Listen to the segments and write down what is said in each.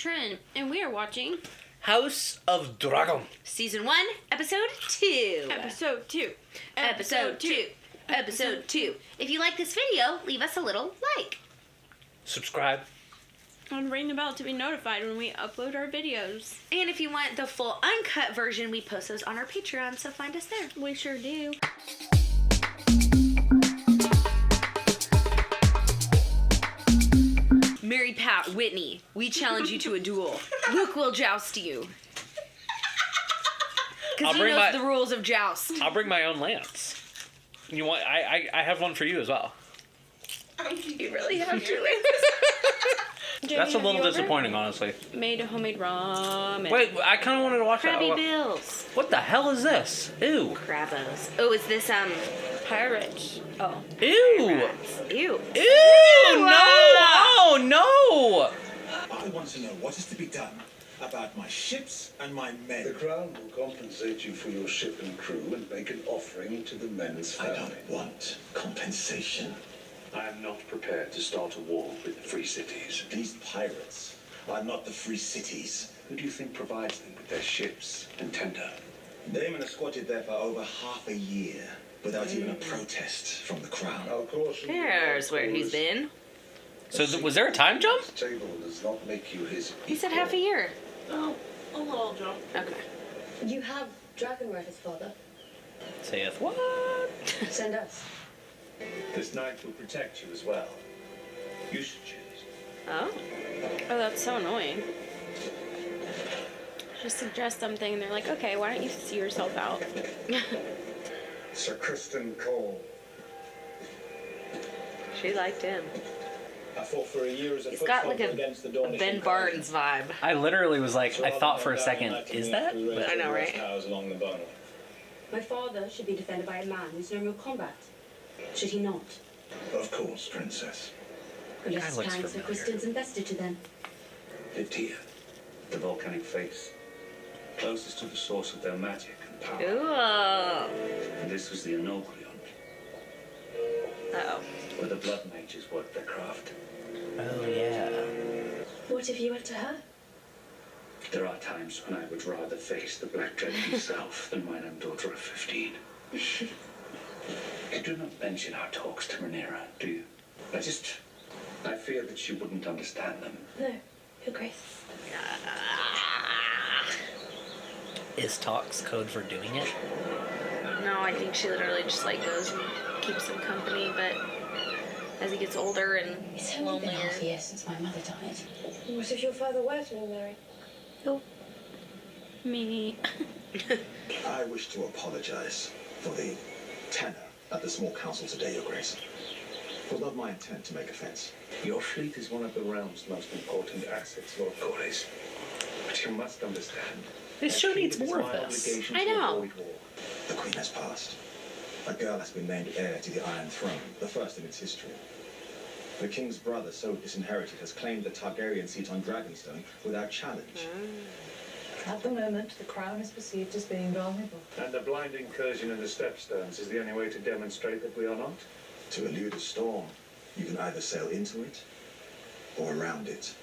Trin, and we are watching House of Dragon. Season 1, Episode 2. Episode 2. Episode 2. Episode 2. If you like this video, leave us a little like. Subscribe. And ring the bell to be notified when we upload our videos. And if you want the full uncut version, we post those on our Patreon, so find us there. We sure do. Mary Pat Whitney, we challenge you to a duel. Luke will joust you. Because he knows the rules of joust. I'll bring my own lance. You want? I have one for you as well. You really have to. Jamie, That's a have little you ever disappointing, honestly. made a homemade ramen. Wait, I kind of wanted to watch Krabby that. Bills. What the hell is this? Ew. Crabos. Oh, is this, Pirates. Oh. Ew. rats? Ew. Ew. No. Oh, no. I want to know what is to be done about my ships and my men. The Crown will compensate you for your ship and crew and make an offering to the men's I family. don't want compensation. I am not prepared to start a war with the Free Cities. These pirates are not the free cities. Who do you think provides them with their ships and tender? Damon has squatted there for over half a year without even a protest from the Crown. Of course. There's where he's been. So was there a time jump? The table does not make you his He said equal. half a year. Oh, a little jump. Okay. You have dragon riders, father. Saith what? Send us. This knight will protect you as well. You should choose. Oh. Oh, that's so annoying. Just suggest something and they're like, okay, why don't you see yourself out? Sir Kristen Cole. She liked him. I fought for a year as a He's foot got like soldier against the Dornish Ben Empire. Barnes vibe. I literally was like, So I rather thought than for a go second, down is and that? we raised I know, the right? towers along the bone. My father should be defended by a man who's known real combat. Should he not? Of course, Princess. Well, let's looks plan Sir familiar. Kristen's investiture then. Lived here. The volcanic face. Closest to the source of their magic and power. Ooh. And this was the Enoglion, Uh-oh. where the blood mages worked their craft. Oh yeah. What if you went to her? There are times when I would rather face the Black Dread himself than mine own daughter of 15. You do not mention our talks to Rhaenyra, do you? I fear that she wouldn't understand them. No, Your Grace. Is talks code for doing it? No, I think she literally just like goes and keeps him company, but as he gets older and It's only been lonelier. half a year since my mother died. What if your father were to be married? Me. I wish to apologize for the tenor at the small council today, Your Grace. It was not my intent to make offense. Your fleet is one of the realm's most important assets, Lord Corlys. But you must understand. This show needs more of this. I know. The Queen has passed. A girl has been named heir to the Iron Throne, the first in its history. The King's brother, so disinherited, has claimed the Targaryen seat on Dragonstone without challenge. At the moment, the crown is perceived as being vulnerable. And a blind incursion in the Stepstones is the only way to demonstrate that we are not. To elude a storm, you can either sail into it or around it.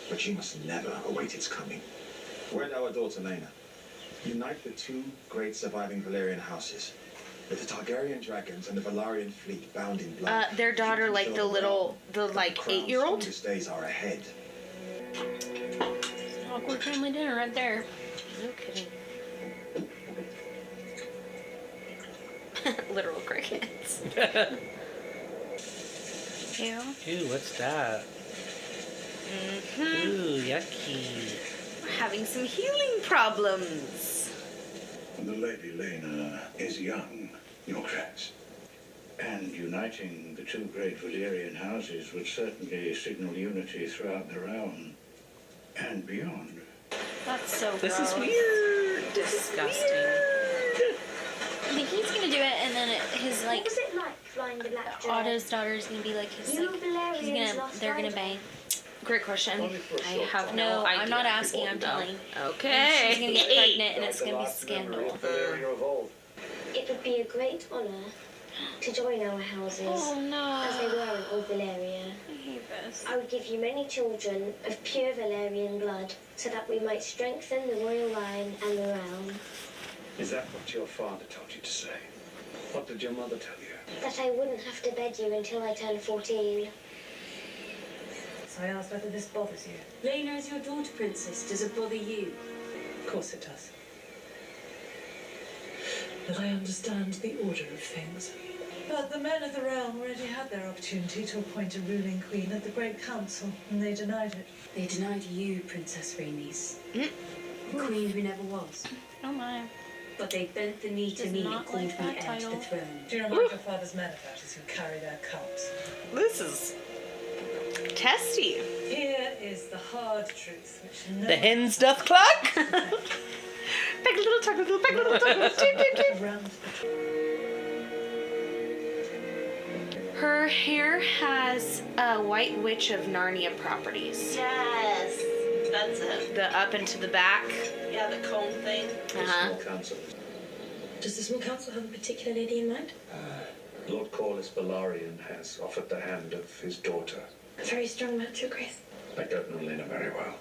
But you must never await its coming. Wed our daughter Lhaena. Unite the two great surviving Valyrian houses. With the Targaryen dragons and the Velaryon fleet bound in blood. Their daughter, you can like show the world that like the Crown's 8-year-old. strongest days are ahead. Awkward family dinner right there. No kidding. Literal crickets. Ew. Ew, what's that? Ooh, yucky. We're having some healing problems. The Lady Lhaena is young, Your Grace. And uniting the two great Valyrian houses would certainly signal unity throughout the realm and beyond. That's so gross. This is weird. Disgusting. I think he's gonna do it, and then his What like was it like flying the Black Dread? Otto's daughter is gonna be like his You like. Valyrians He's gonna. lost They're gonna rival. bang. Great question. I have No, no idea. I'm not asking. I'm No. telling. Okay. And she's gonna get pregnant, and it's gonna be scandal. It would be a great honor to join our houses, Oh no. as they were in Old Valeria. I hate this. I would give you many children of pure Valerian blood, so that we might strengthen the royal line and the realm. Is that what your father told you to say? What did your mother tell you? That I wouldn't have to bed you until I turned 14. So I asked whether this bothers you. Rhaenyra is your daughter, Princess. Does it bother you? Of course it does. But I understand the order of things. But the men of the realm already had their opportunity to appoint a ruling queen at the Great Council, and they denied it. They denied you, Princess Rhaenys. The queen who never was. Oh my. But they bent the knee to Does me and not called like me that heir to title. the throne. Do you remind your father's men of that as you carry their cups? This is testy. Here is the hard truth, which no The hens doth cluck. Peck a little, tuck a little, peck a little, tuck a little. Cheep, cheep, cheep. around Her hair has a White Witch of Narnia properties. Yes, that's it. The up and to the back. Yeah, the cone thing. The Uh-huh. small council. Does the small council have a particular lady in mind? Lord Velaryon has offered the hand of his daughter. A very strong match, Your Grace. I don't know Lena very well.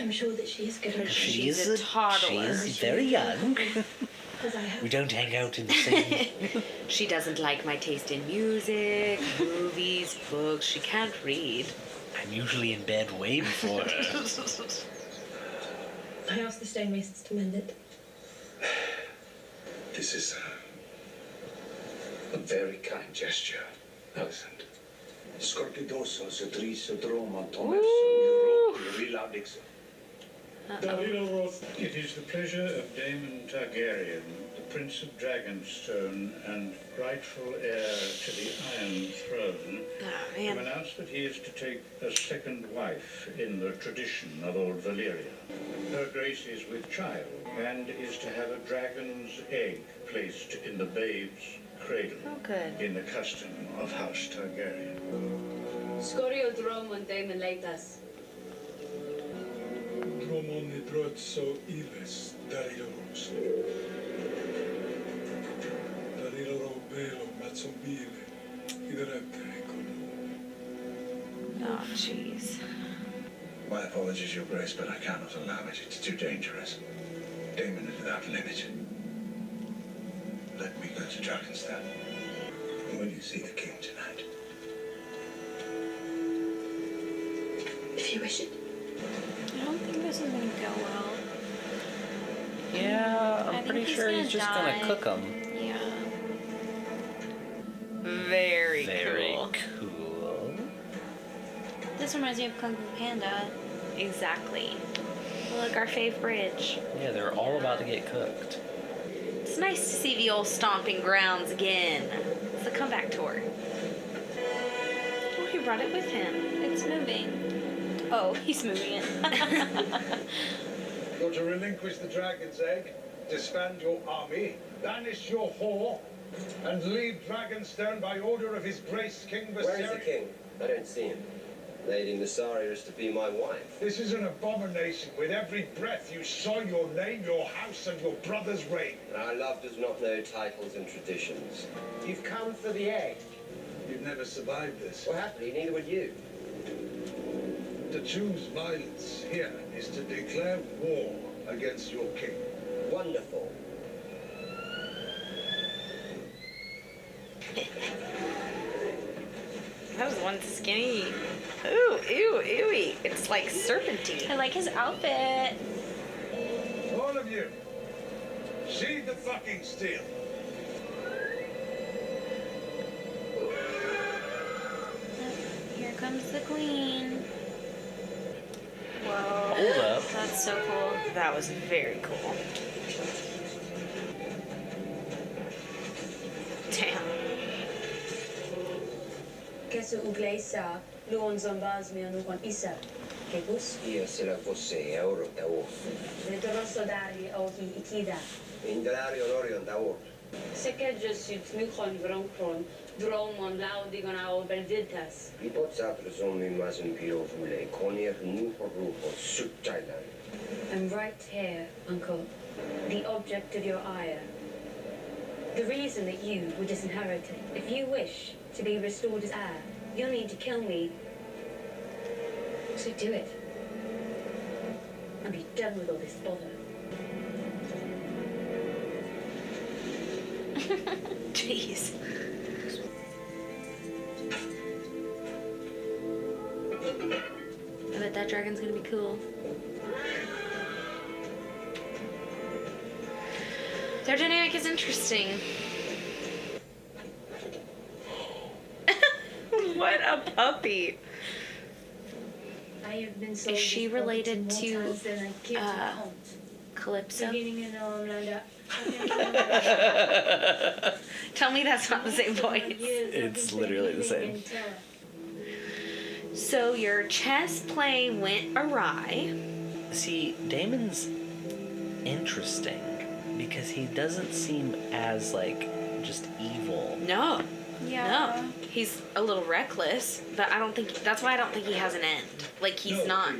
I'm sure that she is good enough. She's a toddler. She's very young. As I have. We don't hang out in the same. She doesn't like my taste in music, movies, books. She can't read. I'm usually in bed way before her. I asked the stonemasons to mend it. This is a very kind gesture, Alicent. Scorpidoso se triso droma tomerso Rilaudixa. It is the pleasure of Damon Targaryen, the Prince of Dragonstone and rightful heir to the Iron Throne, Oh, to man. announce that he is to take a second wife in the tradition of Old Valyria. Her Grace is with child and is to have a dragon's egg placed in the babe's cradle, Oh, good. in the custom of House Targaryen. Scorio Dromon Damon Leitas. Dromon hidrotso iles dariloros. Dariloro belo mazzobile. Iderete Oh, jeez. My apologies, Your Grace, but I cannot allow it. It's too dangerous. Damon is without limit. Let me go to Dragonstone. Will you see the king tonight? If you wish it. I don't think this is gonna go well. Yeah, I I'm think pretty he's sure gonna he's just die. gonna cook them. Yeah. Very, Very cool. cool. This reminds me of Kung Fu Panda. Exactly. Look, our fave bridge. Yeah, they're all about to get cooked. It's nice to see the old stomping grounds again. It's the comeback tour. Oh, he brought it with him. It's moving. Oh, he's moving it. You're to relinquish the dragon's egg, disband your army, banish your whore, and leave Dragonstone by order of His Grace King Viserion. Where is the king? I don't see him. Lady Mysaria is to be my wife. This is an abomination. With every breath you soil your name, your house, and your brother's reign. Our love does not know titles and traditions. You've come for the egg. You'd never survive this. Well, happily, neither would you. To choose violence here is to declare war against your king. Wonderful. That was one skinny. Ooh, ew, ewy. It's like serpentine. I like his outfit. All of you, sheathe the fucking steel. Here comes the queen. Whoa. Hold up. That's so cool. That was very cool. Damn. Kesu Ugleisa, Luon Zombaz Mianukon Isa. Kebus, Io se la fosse euro da or. Vedoroso Dari Ohi Ikida. Indalario Lorion da or. Sekedja Sut Nukon Vronkron, Dromon Laudigon Ao Berdiltas. I pozzato sono in masen pio fule, conier nupo rupo, subtailan. I'm right here, Uncle. The object of your ire. The reason that you were disinherited. If you wish to be restored as heir, you'll need to kill me. So do it. And be done with all this bother. Jeez. I bet that dragon's gonna be cool. Their dynamic is interesting. What a puppy. I have been Is she related to uh, Calypso? beginning in Tell me that's not the same voice. It's literally the same. So your chess play went awry. See, Damon's interesting because he doesn't seem as, like, just evil. No. Yeah. No. He's a little reckless, but I don't think that's why I don't think he has an end. Like he's not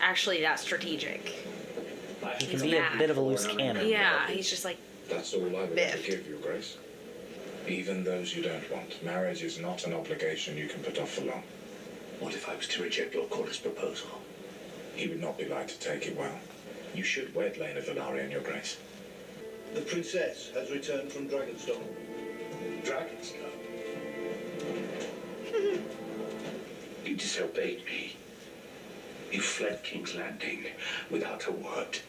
actually that strategic. He He's can be mad. a bit of a loose cannon. Yeah, he's just like That's all I want to biffed. give you, Grace. Even those you don't want. Marriage is not an obligation you can put off for long. What if I was to reject Lord Corlys' proposal? He would not be like to take it well. You should wed Lord Velaryon, Your Grace. The princess has returned from Dragonstone. Dragonstone? You disobeyed me. You fled King's Landing without a word.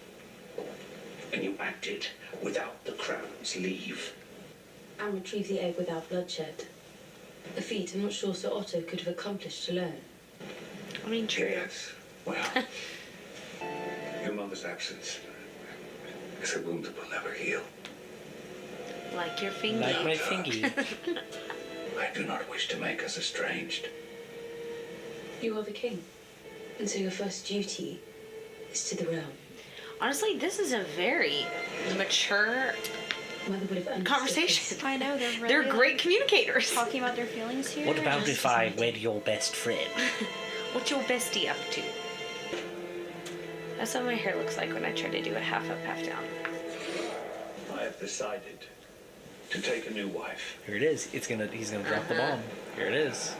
And you acted without the crown's leave. And retrieve the egg without bloodshed. A feat I'm not sure Sir Otto could have accomplished alone. I mean true. Yes. Well, your mother's absence is a wound that will never heal. Like your finger. Like my fingy. I do not wish to make us estranged. You are the king. And so your first duty is to the realm. Honestly, this is a very mature Mother would have understood conversation. I know, they're really They're great communicators. talking about their feelings here. What about Just if I wed your best friend? What's your bestie up to? That's what my hair looks like when I try to do it half up, half down. I have decided to take a new wife. Here it is. He's gonna drop the bomb. Here it is.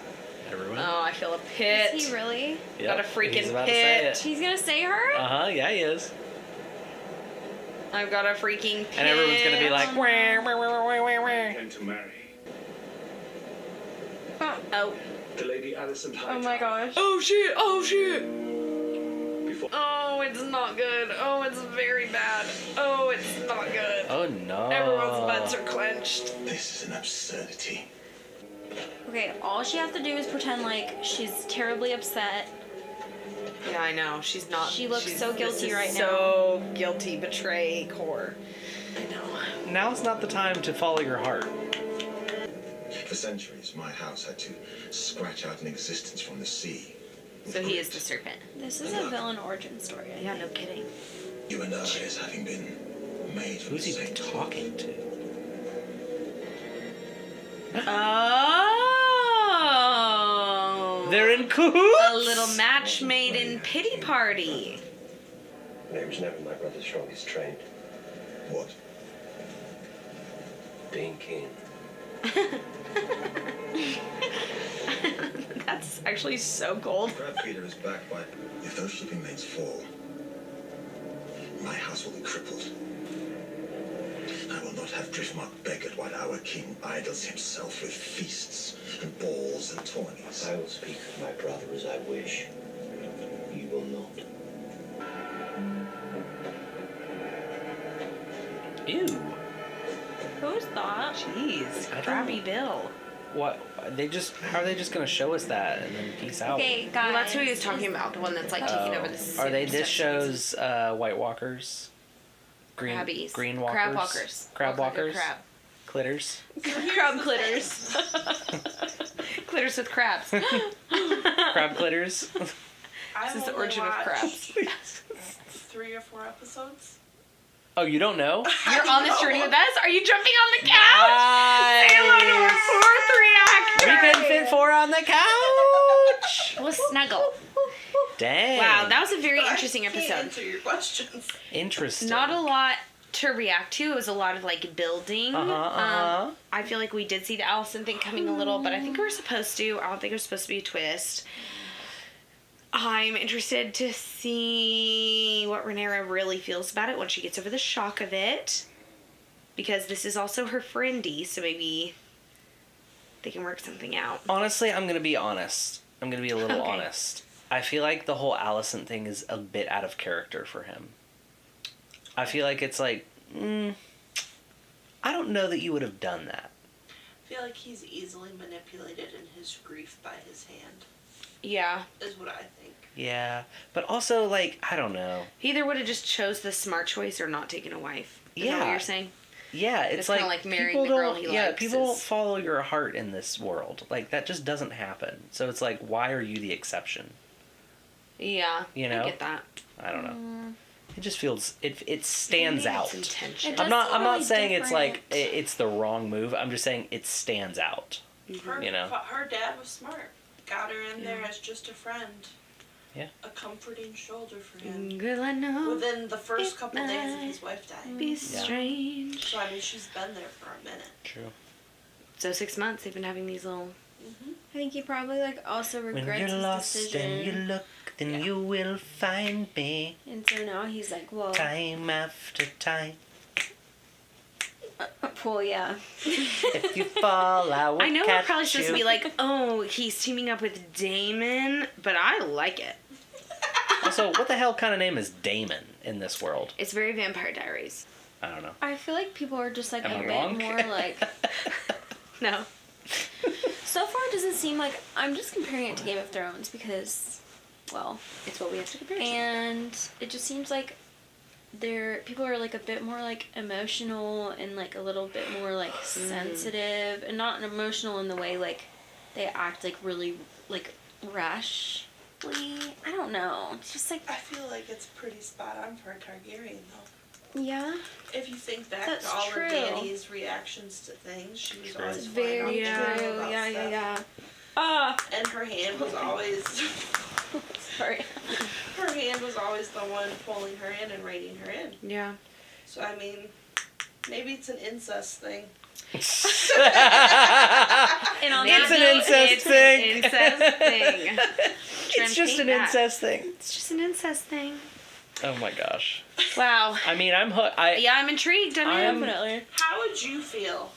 Everyone. Oh, I feel a pit. Is he really? Yep, Got a freaking he's about to say pit. it. He's gonna say her? Yeah, he is. I've got a freaking pit. And everyone's gonna be like, wah, wah, wah, wah, wah, wah. And to marry Oh. The Lady Alicent Oh my gosh. Oh shit! Oh shit! Before Oh, it's not good. Oh, it's very bad. Oh, it's not good. Oh no. Everyone's butts are clenched. This is an absurdity. Okay, all she has to do is pretend like she's terribly upset. Yeah, I know. She's not. She looks so guilty right now. So guilty, betray, core. I know. Now's not the time to follow your heart. For centuries, my house had to scratch out an existence from the sea. So he is the serpent. This is a villain origin story. Yeah, no kidding. You and I as having been made from Who's the he same talking to? Oh. They're in cahoots. A little match made in pity party. I was never my brother's strongest trait. What? Being king. That's actually so gold. Crabfeeder is back, but if those shipping lanes fall, my house will be crippled. I will not have Driftmark beggared while our king idles himself with feasts and balls and tourneys. I will speak of my brother as I wish. You will not. Ew. Who's that? Jeez, I don't Crabby know. Bill. What? How are they just gonna show us that and then peace out? Okay, guys. Well, that's who he was talking about. The one that's like taking over the city. Are they this show's White Walkers? Crabbies. Green walkers? Crab walkers. Crab Walk like a walkers? crab. Clitters? Crab clitters. Clitters with crabs. Crab clitters? This is the origin of crabs. 3 or 4 episodes. Oh, you don't know? You're on this journey with us? Are you jumping on the couch? Say hello to our fourth reactor. We can fit 4 on the couch! We'll snuggle. Dang. Wow, that was a very interesting I can't episode. answer your questions. Interesting. Not a lot to react to. It was a lot of like building. I feel like we did see the Allison thing coming a little, but I think we were supposed to. I don't think it was supposed to be a twist. I'm interested to see what Rhaenyra really feels about it when she gets over the shock of it. Because this is also her friendie, so maybe they can work something out. Honestly, I'm going to be honest. I'm going to be a little honest. I feel like the whole Allison thing is a bit out of character for him. I feel like it's like, I don't know that you would have done that. I feel like he's easily manipulated in his grief by his hand. Yeah. Is what I think. Yeah. But also, like, I don't know. He either would have just chose the smart choice or not taken a wife. Is that what you're saying? Yeah, it's kinda like marrying the girl he likes. Yeah, people don't follow your heart in this world. Like, that just doesn't happen. So it's like, why are you the exception? Yeah, you know? I get that. I don't know. It just feels it stands out. It I'm not really saying different. it's like it's the wrong move. I'm just saying it stands out. Her, you know. her dad was smart. Got her in there as just a friend. Yeah. A comforting shoulder for him. Girl, I know. Within the first couple days of his wife dying. Be strange. So I mean, she's been there for a minute. True. So 6 months they've been having these little. I think he probably like also regrets When you're his lost decision. and you look, then you will find me. And so now he's like, well, Time after time. well, yeah. If you fall, I will I know we're catch probably supposed to you. be like, oh, he's teaming up with Damon, but I like it. Also, what the hell kind of name is Damon in this world? It's very Vampire Diaries. I don't know. I feel like people are just like Am a I bit wrong? more like. No. So far, it doesn't seem like I'm just comparing it to Game of Thrones because, well, it's what we have to compare to. And it just seems like people are like a bit more like emotional and like a little bit more like sensitive, and not emotional in the way like they act like really like rashly. I don't know. It's just like I feel like it's pretty spot on for a Targaryen though. Yeah. If you think back That's to all true. of Dany's reactions to things, she was always very flying true. off the about Yeah. stuff. And her hand was always sorry. Her hand was always the one pulling her in and reining her in. Yeah. So I mean, maybe it's an incest thing. And on It's that an note, incest it's thing. An incest thing. It's just an incest thing. It's just an incest thing. Oh my gosh. Wow. I mean, I'm hooked. Yeah, I'm intrigued. Definitely. How would you feel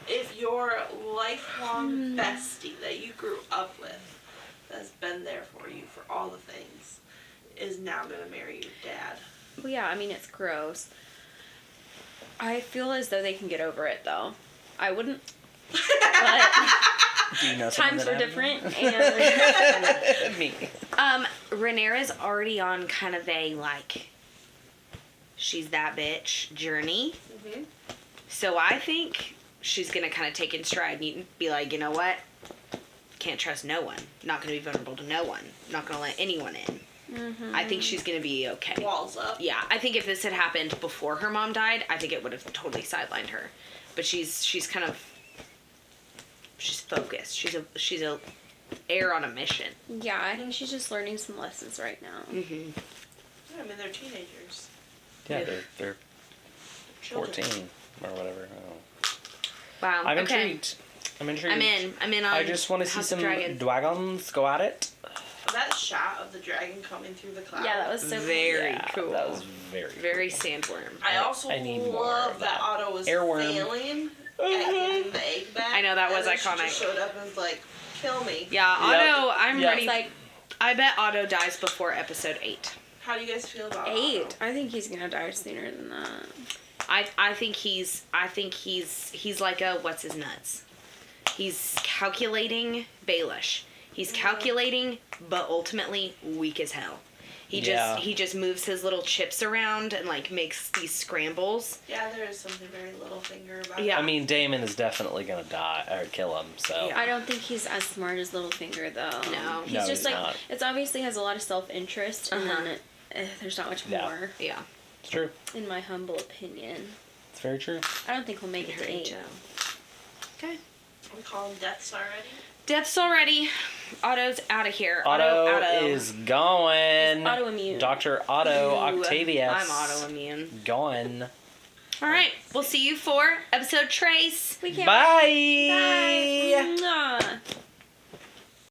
if your lifelong bestie that you grew up with, that's been there for you for all the things, is now going to marry your dad? Well, yeah, I mean, it's gross. I feel as though they can get over it, though. I wouldn't. But Do you know someone times that were happened? different, and Me. Rhaenyra's already on kind of a, like, she's that bitch journey. Mm-hmm. So I think she's going to kind of take in stride and be like, you know what? Can't trust no one. Not going to be vulnerable to no one. Not going to let anyone in. Mm-hmm. I think she's going to be okay. Walls up. Yeah, I think if this had happened before her mom died, I think it would have totally sidelined her. But she's kind of, she's focused. She's a air on a mission. Yeah, I think she's just learning some lessons right now. Mm-hmm. I mean, they're teenagers. Yeah, they're Children. 14 or whatever. I don't know. Wow. I'm okay. intrigued. I'm intrigued. I'm in on I just want to see House some of Dragon. dragons go at it. That shot of the dragon coming through the cloud. Yeah, that was so Very cool. cool. That was very Very sandworm. I also I need more love of that that. Otto was Airworm. failing at getting the egg back. I know, that was and then She iconic. just showed up and was like, "Kill me." Yeah, Otto. I'm Yep. ready. Like, I bet Otto dies before episode 8. How do you guys feel about 8. Otto? I think he's gonna die sooner than that. I think he's like a what's his nuts. He's calculating Baelish. He's calculating, but ultimately weak as hell. He just moves his little chips around and like makes these scrambles. Yeah, there is something very Littlefinger about Yeah. I mean, Damon is definitely gonna die or kill him. So I don't think he's as smart as Littlefinger, though. No. He's No, just he's like, not. it's obviously has a lot of self-interest, and then there's not much Yeah. more, Yeah. it's true. in my humble opinion. It's very true. I don't think we'll make it to 8. Okay. We call him Deaths already. Death's already. Otto's out of here. Otto is going. He's autoimmune. Dr. Otto Ooh, Octavius. I'm autoimmune. Going. All right. We'll see you for episode Trace. We can't Bye. Bye.